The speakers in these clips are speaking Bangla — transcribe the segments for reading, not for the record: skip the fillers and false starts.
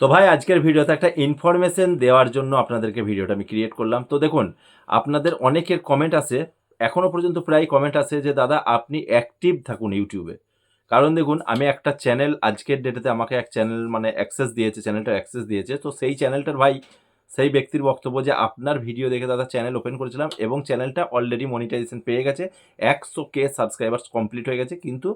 তো ভাই আজকের ভিডিওতে একটা ইনফরমেশন দেওয়ার জন্য আপনাদেরকে ভিডিওটা আমি ক্রিয়েট করলাম। তো দেখুন, আপনাদের অনেকের কমেন্ট আছে, এখনো পর্যন্ত প্রায় কমেন্ট আছে যে দাদা আপনি অ্যাক্টিভ থাকুন ইউটিউবে। কারণ দেখুন, আমি একটা চ্যানেল আজকের ডেটেতে আমাকে এক চ্যানেল মানে অ্যাক্সেস দিয়েছে, চ্যানেলটার অ্যাক্সেস দিয়েছে। তো সেই চ্যানেলটার ভাই সেই ব্যক্তির বক্তব্য যে আপনার ভিডিও দেখে দাদা চ্যানেল ওপেন করেছিলাম এবং চ্যানেলটা অলরেডি মনিটাইজেশন পেয়ে গেছে। 100K সাবস্ক্রাইবার্স কমপ্লিট হয়ে গেছে। কিন্তু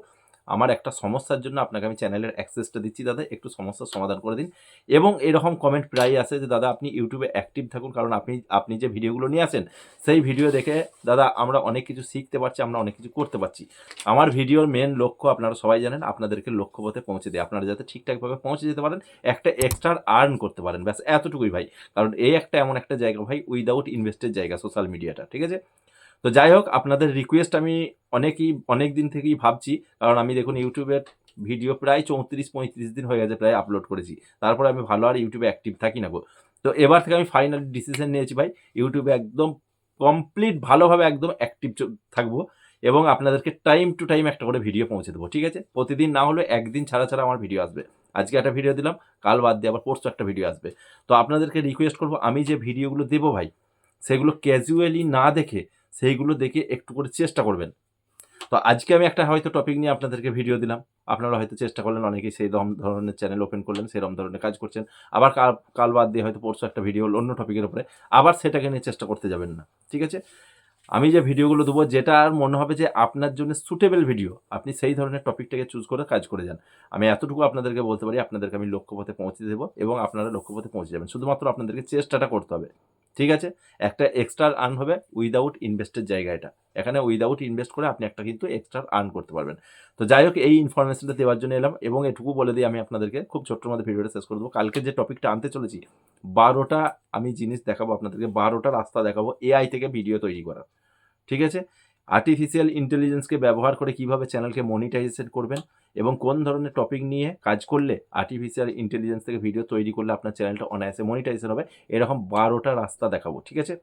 আমার একটা সমস্যার জন্য আপনাকে আমি চ্যানেলের অ্যাক্সেসটা দিচ্ছি দাদা, একটু সমস্যার সমাধান করে দিন। এবং এরকম কমেন্ট প্রায়ই আসে যে দাদা আপনি ইউটিউবে অ্যাক্টিভ থাকুন, কারণ আপনি যে ভিডিওগুলো নিয়ে আসেন সেই ভিডিও দেখে দাদা আমরা অনেক কিছু শিখতে পারছি, আমরা অনেক কিছু করতে পারছি। আমার ভিডিওর মেন লক্ষ্য আপনারা সবাই জানেন, আপনাদেরকে লক্ষ্যপথে পৌঁছে দেয়, আপনারা যাতে ঠিকঠাকভাবে পৌঁছে যেতে পারেন, একটা এক্সট্রা আর্ন করতে পারেন, ব্যাস এতটুকুই ভাই। কারণ এই একটা এমন একটা জায়গা ভাই, উইদাউট ইনভেস্টের জায়গা সোশ্যাল মিডিয়াটা, ঠিক আছে? তো যাই হোক, আপনাদের রিকোয়েস্ট আমি অনেক দিন থেকেই ভাবছি। কারণ আমি দেখুন ইউটিউবের ভিডিও প্রায় 34-35 দিন হয়ে গেছে প্রায় আপলোড করেছি। তারপরে আমি ভালো আর ইউটিউবে অ্যাক্টিভ থাকি না গো। তো এবার থেকে আমি ফাইনালি ডিসিশন নিয়েছি ভাই, ইউটিউবে একদম কমপ্লিট ভালোভাবে একদম অ্যাক্টিভ থাকবো এবং আপনাদেরকে টাইম টু টাইম একটা করে ভিডিও পৌঁছে দেবো, ঠিক আছে? প্রতিদিন না হলেও একদিন ছাড়া ছাড়া আমার ভিডিও আসবে। আজকে একটা ভিডিও দিলাম, কাল বাদ দিয়ে আবার পরশু একটা ভিডিও আসবে। তো আপনাদেরকে রিকোয়েস্ট করবো, আমি যে ভিডিওগুলো দেবো ভাই, সেগুলো ক্যাজুয়ালি না দেখে সেইগুলো দেখে একটু করে চেষ্টা করবেন। তো আজকে আমি একটা হয়তো টপিক নিয়ে আপনাদেরকে ভিডিও দিলাম। আপনারা হয়তো চেষ্টা করলেন, অনেকেই সেই ধরনের চ্যানেল ওপেন করলেন, সেরকম ধরনের কাজ করছেন। আবার কাল বাদ দিয়ে হয়তো পরশু একটা ভিডিও হলো অন্য টপিকের উপরে, আবার সেটাকে নিয়ে চেষ্টা করতে যাবেন না। ঠিক আছে? আমি যে ভিডিওগুলো দেবো, যেটা আর মনে হবে যে আপনার জন্য সুটেবল ভিডিও, আপনি সেই ধরনের টপিকটাকে চুজ করে কাজ করে যান। আমি এতটুকু আপনাদেরকে বলতে পারি, আপনাদেরকে আমি লক্ষ্যপথে পৌঁছে দেবো এবং আপনারা লক্ষ্যপথে পৌঁছে যাবেন। শুধুমাত্র আপনাদেরকে চেষ্টাটা করতে হবে। ঠিক আছে? একটা এক্সট্রা আর্ন হবে উইদাউট ইনভেস্টের জায়গা এটা। এখানে উইদাউট ইনভেস্ট করে আপনি একটা কিন্তু এক্সট্রা আর্ন করতে পারবেন। তো যাই হোক, এই ইনফরমেশনটা দেওয়ার জন্য এলাম এবং এটুকু বলে দিই আমি আপনাদেরকে, খুব ছোট্টর মধ্যে ভিডিওটা শেষ করে দেবো। কালকে যে টপিকটা আনতে চলেছি, 12টা আমি জিনিস দেখাবো আপনাদেরকে, 12টা রাস্তা দেখাবো এআই থেকে ভিডিও তৈরি করার। ঠিক আছে? আর্টিফিশিয়াল ইন্টেলিজেন্সকে ব্যবহার করে কিভাবে চ্যানেলকে মনিটাইজেশন করবেন এবং কোন ধরনের টপিক নিয়ে কাজ করলে আর্টিফিশিয়াল ইন্টেলিজেন্স থেকে ভিডিও তৈরি করলে আপনার চ্যানেলটা অনায়াসে মনিটাইজেশন হবে, এরকম 12টা রাস্তা দেখাবো। ঠিক আছে?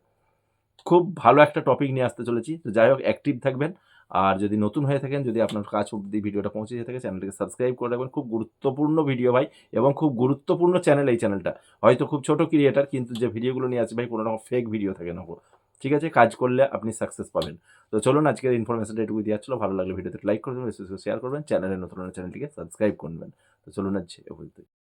খুব ভালো একটা টপিক নিয়ে আসতে চলেছি। তো যাই হোক, অ্যাক্টিভ থাকবেন। আর যদি নতুন হয়ে থাকেন, যদি আপনার কাছ অব্দি ভিডিওটা পৌঁছে যেয়ে থাকে, চ্যানেলটাকে সাবস্ক্রাইব করে রাখবেন। খুব গুরুত্বপূর্ণ ভিডিও ভাই এবং খুব গুরুত্বপূর্ণ চ্যানেল এই চ্যানেলটা। হয়তো খুব ছোট ক্রিয়েটার, কিন্তু যে ভিডিওগুলো নিয়ে আসে ভাই কোনো রকম ফেক ভিডিও থাকে না গো। ঠিক আছে? কাজ করলে আপনি সাকসেস পাবেন। তো চলুন, আজকের ইনফরমেশনটা এটুকুই দেওয়ার ছিল। ভালো লাগলে ভিডিওতে লাইক করবেন, বেশি শেয়ার করবেন, চ্যানেলে নতুন হলে চ্যানেলটিকে সাবস্ক্রাইব করবেন। তো চলুন আজ এ পর্যন্তই।